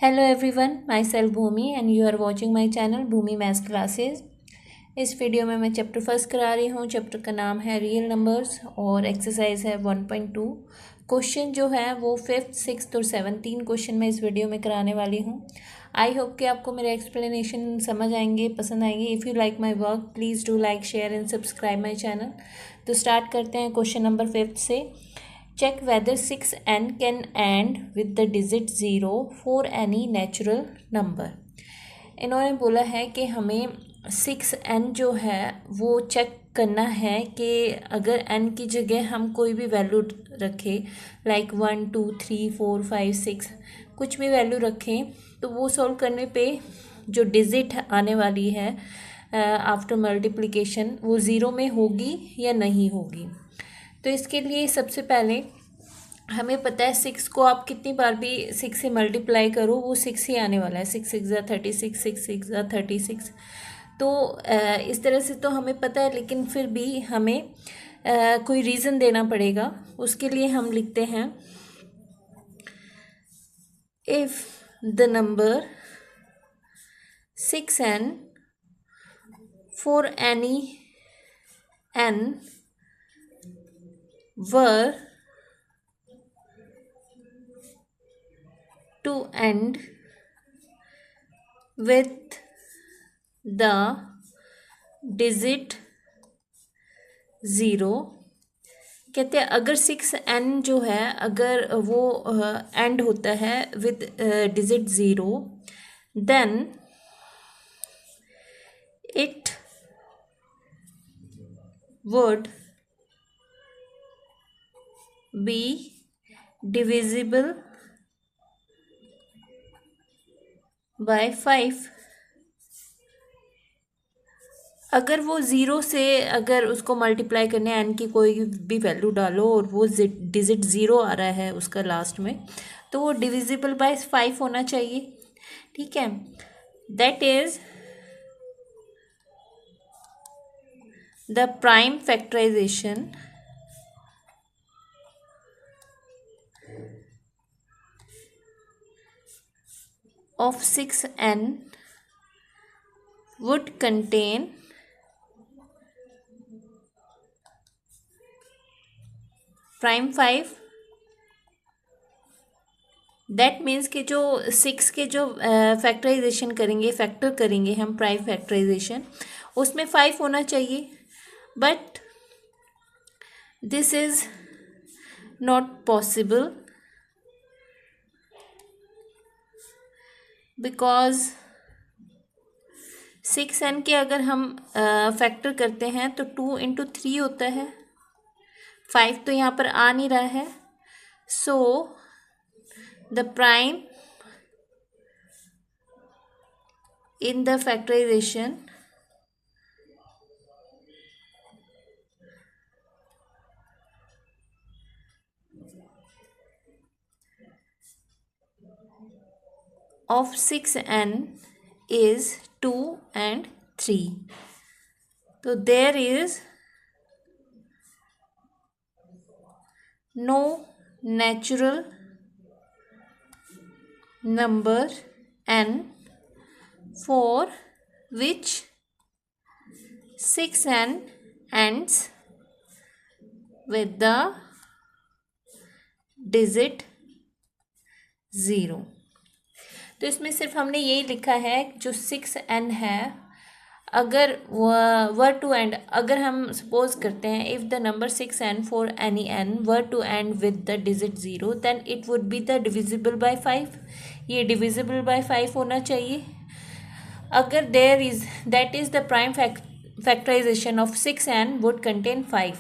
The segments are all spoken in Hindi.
Hello everyone, my self Bhumi and you are watching my channel Bhumi maths classes. इस वीडियो में मैं चैप्टर फर्स्ट करा रही हूँ। चैप्टर का नाम है रियल नंबर्स और एक्सरसाइज है 1.2। क्वेश्चन जो है वो फिफ्थ, सिक्स्थ और सेवन्थ 3 क्वेश्चन मैं इस वीडियो में कराने वाली हूँ। आई होप कि आपको मेरे एक्सप्लेनेशन समझ आएंगे, पसंद आएंगे। If you like my work please do like, share and subscribe my channel. तो स्टार्ट करते हैं क्वेश्चन नंबर फिफ्थ से। Check whether 6n can end with the digit 0 for any natural number। इन्होंने बोला है कि हमें 6n जो है वो चेक करना है कि अगर n की जगह हम कोई भी वैल्यू रखें, लाइक 1 2 3 4 5 6 कुछ भी वैल्यू रखें, तो वो सॉल्व करने पे जो डिजिट आने वाली है आफ्टर मल्टीप्लिकेशन वो ज़ीरो में होगी या नहीं होगी। तो इसके लिए सबसे पहले हमें पता है 6 को आप कितनी बार भी 6 से मल्टीप्लाई करो वो 6 ही आने वाला है। 6 6 36, 6 6 36। तो इस तरह से तो हमें पता है, लेकिन फिर भी हमें कोई रीज़न देना पड़ेगा। उसके लिए हम लिखते हैं if the number 6n for any n were to end with the digit 0। कहते हैं अगर 6n जो है अगर वो एंड होता है with digit 0, then it would be divisible by 5। अगर वो ज़ीरो से अगर उसको मल्टीप्लाई करने एन की कोई भी वैल्यू डालो और वो डिजिट ज़ीरो आ रहा है उसका लास्ट में, तो वो डिविजिबल बाय 5 होना चाहिए। ठीक है, that is the prime factorization of 6n would contain prime 5। That means कि जो 6 के जो फैक्टराइजेशन करेंगे, फैक्टर करेंगे हम प्राइम फैक्टराइजेशन, उसमें 5 होना चाहिए। But this is not possible because 6n के अगर हम फैक्टर करते हैं तो 2 इंटू 3 होता है। 5 तो यहाँ पर आ नहीं रहा है। So the prime in the factorization of 6n is 2 and 3। तो there is no natural number n for which 6n ends with the digit 0। तो इसमें सिर्फ हमने यही लिखा है जो 6n है, अगर वर टू एंड, अगर हम सपोज करते हैं if the number 6n for any n were to end with the digit 0, then it would be the divisible by 5। ये डिविजिबल बाय 5 होना चाहिए। अगर there is that is the prime factorization of 6n would contain 5,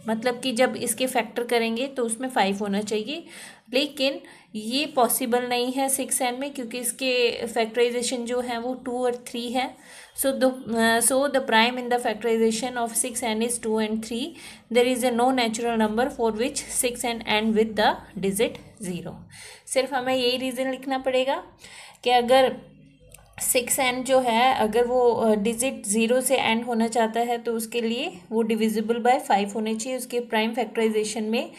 मतलब कि जब इसके फैक्टर करेंगे तो उसमें 5 होना चाहिए। लेकिन ये पॉसिबल नहीं है 6n में, क्योंकि इसके फैक्टराइजेशन जो है वो 2 और 3 है। So the prime in the factorization of 6n is 2 and 3। There is a no natural number for which 6n end with the digit 0। सिर्फ हमें यही रीज़न लिखना पड़ेगा कि अगर 6n जो है अगर वो डिजिट 0 से एंड होना चाहता है तो उसके लिए वो डिविजिबल बाय 5 होने चाहिए। उसके प्राइम फैक्टराइजेशन में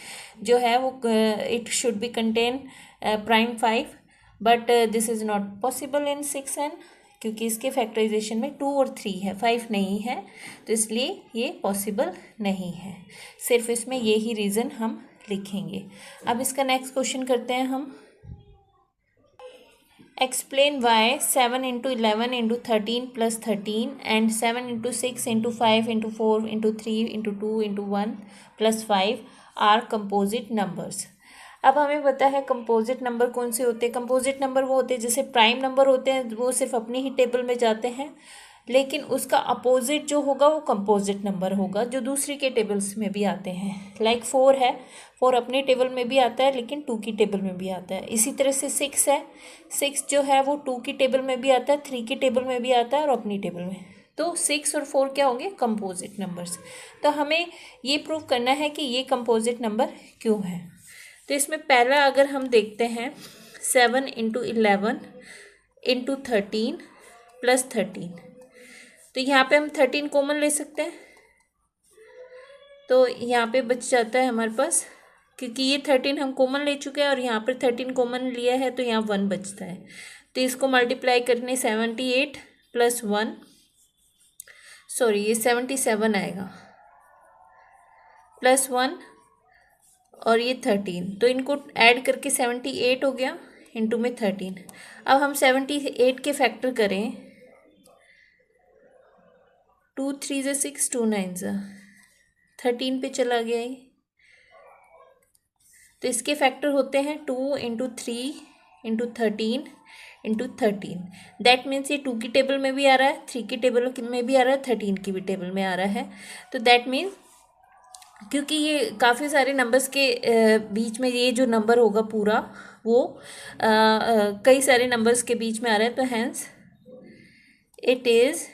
जो है वो it should be contain prime 5। But this is not possible in 6n, क्योंकि इसके फैक्टराइजेशन में 2 और 3 है, 5 नहीं है, तो इसलिए ये पॉसिबल नहीं है। सिर्फ इसमें यही रीज़न हम लिखेंगे। अब इसका नेक्स्ट क्वेश्चन करते हैं हम। Explain why 7 into 11 into 13 plus 13 and 7 into 6 into 5 into 4 into 3 into 2 into 1 plus 5 are composite numbers। अब हमें पता है कंपोजिट नंबर कौन से होते हैं। कंपोजिट नंबर वो होते हैं जैसे प्राइम नंबर होते हैं, वो सिर्फ अपनी ही टेबल में जाते हैं, लेकिन उसका अपोजिट जो होगा वो कंपोजिट नंबर होगा जो दूसरी के टेबल्स में भी आते हैं। लाइक 4 है, 4 अपनी टेबल में भी आता है लेकिन 2 की टेबल में भी आता है। इसी तरह से 6 है, 6 जो है वो 2 की टेबल में भी आता है, 3 की टेबल में भी आता है और अपनी टेबल में। तो 6 और 4 क्या होंगे? Composite numbers. तो हमें ये प्रूव करना है कि ये कंपोजिट नंबर क्यों है। तो इसमें पहला अगर हम देखते हैं 7 इंटू 11 इंटू 13 प्लस 13, तो यहाँ पे हम 13 कॉमन ले सकते हैं, तो यहाँ पे बच जाता है हमारे पास, क्योंकि ये 13 हम कॉमन ले चुके हैं और यहाँ पर 13 कॉमन लिया है तो यहाँ 1 बचता है। तो इसको मल्टीप्लाई करने 78 प्लस 1, सॉरी ये 77 आएगा, प्लस 1 और ये 13, तो इनको ऐड करके 78 हो गया, इंटू में 13। अब हम 78 के फैक्टर करें, 2 3 ज़ा 6, 2 9 ज़ा 13 पे चला गया ये, तो इसके फैक्टर होते हैं 2 into 3 into 13 into 13। That means ये 2 की टेबल में भी आ रहा है, 3 की टेबल में भी आ रहा है, 13 की भी टेबल में आ रहा है। तो दैट मीन्स क्योंकि ये काफ़ी सारे नंबर्स के बीच में ये जो नंबर होगा पूरा वो कई सारे नंबर्स के बीच में आ रहा है, तो hence it is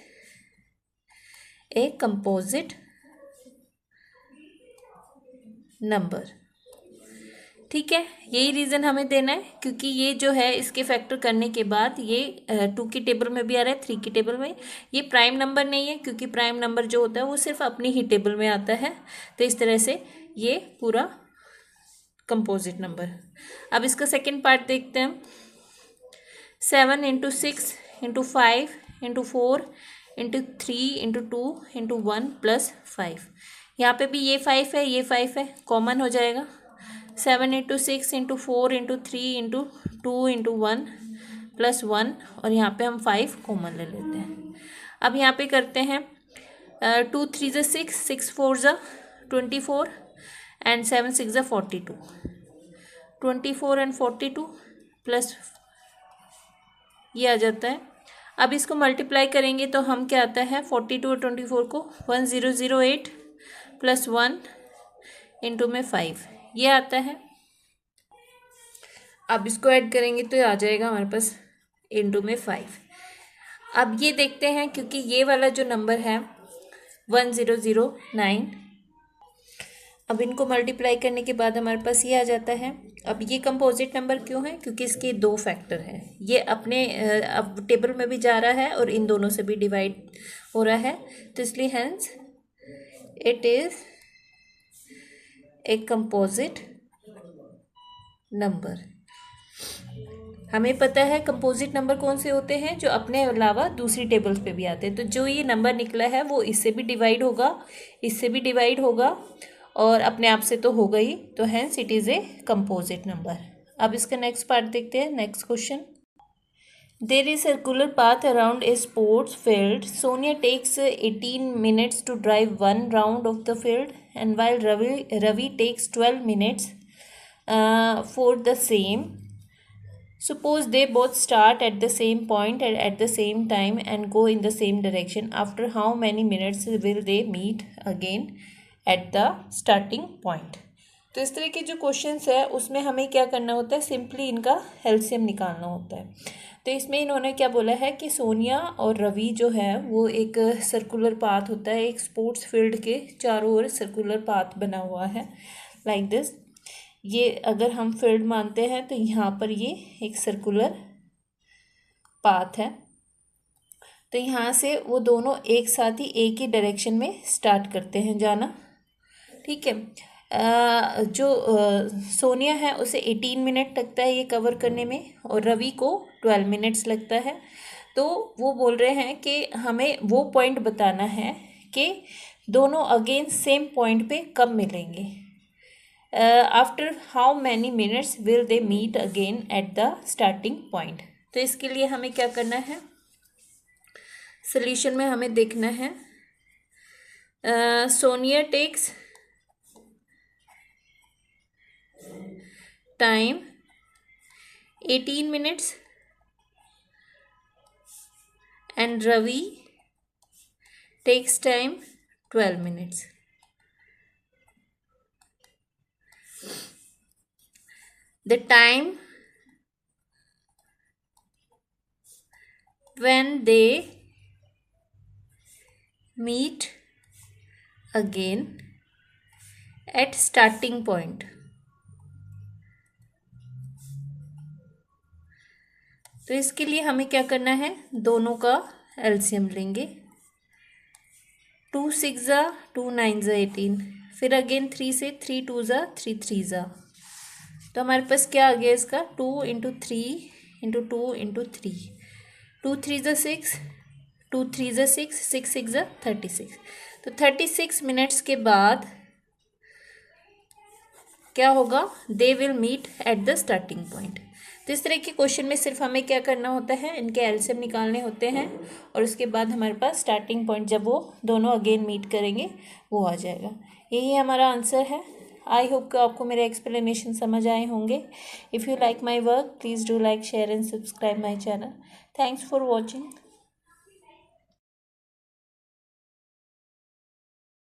a composite number. ठीक है, यही रीज़न हमें देना है, क्योंकि ये जो है इसके फैक्टर करने के बाद ये 2 की टेबल में भी आ रहा है, 3 की टेबल में। ये प्राइम नंबर नहीं है, क्योंकि प्राइम नंबर जो होता है वो सिर्फ अपनी ही टेबल में आता है। तो इस तरह से ये पूरा कंपोजिट नंबर। अब इसका सेकेंड पार्ट देखते हैं। 7 into 6 into 5 into 4 into 3 into 2 into 1 plus 5। यहाँ पे भी ये 5 है, ये 5 है, कॉमन हो जाएगा। 7 into 6 into 4 into 3 into 2 into 1 plus 1, और यहाँ पे हम 5 कॉमन ले लेते हैं। अब यहाँ पे करते हैं 2 3 ज़ा 6, 6 4 ज़ा 24 एंड 7 6 ज़ा 42, 24 एंड 42 प्लस ये आ जाता है। अब इसको मल्टीप्लाई करेंगे तो हम क्या आता है, 42 और 24 को 1008 प्लस 1 इंटू में 5 ये आता है। अब इसको ऐड करेंगे तो आ जाएगा हमारे पास इंटू में 5। अब ये देखते हैं, क्योंकि ये वाला जो नंबर है 1009, अब इनको मल्टीप्लाई करने के बाद हमारे पास ये आ जाता है। अब ये कंपोजिट नंबर क्यों है? क्योंकि इसके 2 फैक्टर हैं, ये अपने अब टेबल में भी जा रहा है और इन दोनों से भी डिवाइड हो रहा है, तो इसलिए hence it is a composite number. हमें पता है कंपोजिट नंबर कौन से होते हैं, जो अपने अलावा दूसरी टेबल्स पे भी आते हैं। तो जो ये नंबर निकला है वो इससे भी डिवाइड होगा, इससे भी डिवाइड होगा और अपने आप से तो होगा ही, तो hence it is a composite number. अब इसका नेक्स्ट पार्ट देखते हैं, next question. There is circular path around a sports field. Sonia takes 18 minutes to drive 1 round of the field, and while Ravi takes 12 minutes for the same. Suppose they both start at the same point and at the same time and go in the same direction. After how many minutes will they meet again at the starting point? तो इस तरह के जो क्वेश्चंस है उसमें हमें क्या करना होता है, सिंपली इनका एलसीएम निकालना होता है। तो इसमें इन्होंने क्या बोला है कि सोनिया और रवि जो है वो एक सर्कुलर पाथ होता है, एक स्पोर्ट्स फील्ड के चारों ओर सर्कुलर पाथ बना हुआ है लाइक दिस। ये अगर हम फील्ड मानते हैं तो यहाँ पर ये एक सर्कुलर पाथ है, तो यहाँ से वो दोनों एक साथ ही एक ही डायरेक्शन में स्टार्ट करते हैं जाना। ठीक है, जो सोनिया है उसे 18 मिनट लगता है ये कवर करने में और रवि को 12 मिनट्स लगता है। तो वो बोल रहे हैं कि हमें वो पॉइंट बताना है कि दोनों अगेन सेम पॉइंट पे कब मिलेंगे। After how many minutes will they meet again at the starting point. तो इसके लिए हमें क्या करना है, सोल्यूशन में हमें देखना है Sonia takes time 18 minutes and Ravi takes time 12 minutes. The time when they meet again at starting point. तो इसके लिए हमें क्या करना है, दोनों का एलसीएम लेंगे। 2 6 ज़ा 2 9 ज़ा 18, फिर अगेन 3 से 3 2 ज़ा 3 3 ज़ा। तो हमारे पास क्या आ गया इसका, 2 इंटू 3 इंटू 2 इंटू 3, 2 3 ज़ा 6, 2 3 ज़ा 6, 6 6 ज़ा 36। तो 36 मिनट्स के बाद क्या होगा, they will meet at the starting point. तो इस तरह के क्वेश्चन में सिर्फ हमें क्या करना होता है, इनके एलसीएम निकालने होते हैं और उसके बाद हमारे पास स्टार्टिंग पॉइंट जब वो दोनों अगेन मीट करेंगे वो आ जाएगा। यही हमारा आंसर है। आई होप कि आपको मेरे एक्सप्लेनेशन समझ आए होंगे। If you like my work please do like share and subscribe my channel. Thanks for watching.